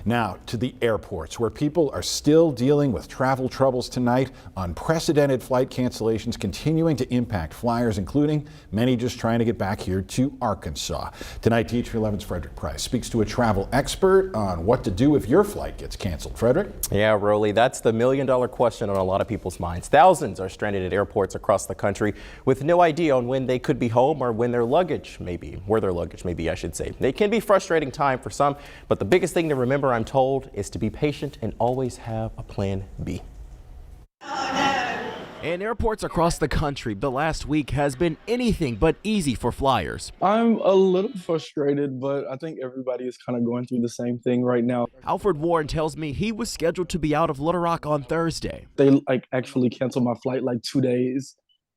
Now to the airports, where people are still dealing with travel troubles tonight. Unprecedented flight cancellations continuing to impact flyers, including many just trying to get back here to Arkansas. Tonight, Teacher 11's Frederick Price speaks to a travel expert on what to do if your flight gets canceled. Frederick? Yeah, Rolly, that's the million-dollar question on a lot of people's minds. Thousands are stranded at airports across the country with no idea on when they could be home or when their luggage may be, where their luggage may be, I should say. It can be frustrating time for some, but the biggest thing to remember, I'm told, is to be patient and always have a plan B. In airports across the country, the last week has been anything but easy for flyers. I'm a little frustrated, but I think everybody is kind of going through the same thing right now. Alfred Warren tells me he was scheduled to be out of Little Rock on Thursday. They actually canceled my flight 2 days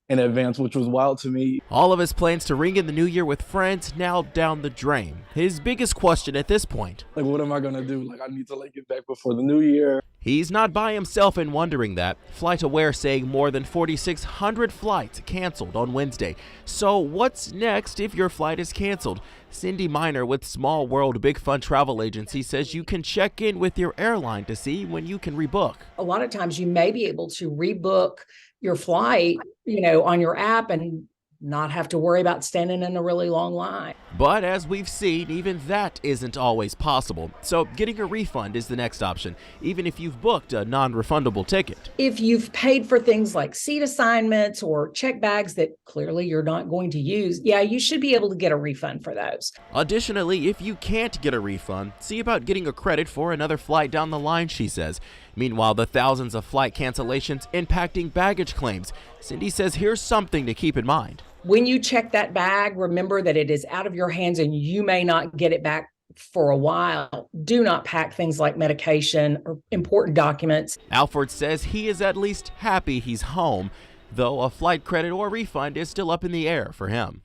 in advance, which was wild to me. All of his plans to ring in the new year with friends now down the drain. His biggest question at this point: what am I gonna do? I need to get back before the new year. He's not by himself in wondering that. FlightAware saying more than 4,600 flights canceled on Wednesday. So what's next if your flight is canceled? Cindy Miner with Small World Big Fun Travel Agency says you can check in with your airline to see when you can rebook. A lot of times you may be able to rebook your flight, on your app and not have to worry about standing in a really long line. But as we've seen, even that isn't always possible. So getting a refund is the next option, even if you've booked a non-refundable ticket. If you've paid for things like seat assignments or check bags that clearly you're not going to use, you should be able to get a refund for those. Additionally, if you can't get a refund, see about getting a credit for another flight down the line, she says. Meanwhile, the thousands of flight cancellations impacting baggage claims. Cindy says here's something to keep in mind. When you check that bag, remember that it is out of your hands and you may not get it back for a while. Do not pack things like medication or important documents. Alfred says he is at least happy he's home, though a flight credit or refund is still up in the air for him.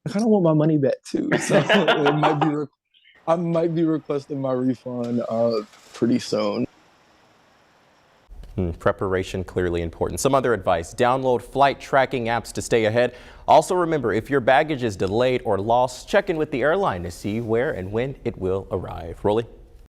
I kind of want my money back too, so I might be requesting my refund pretty soon. Preparation clearly important. Some other advice: download flight tracking apps to stay ahead. Also remember, if your baggage is delayed or lost, check in with the airline to see where and when it will arrive. Rolly?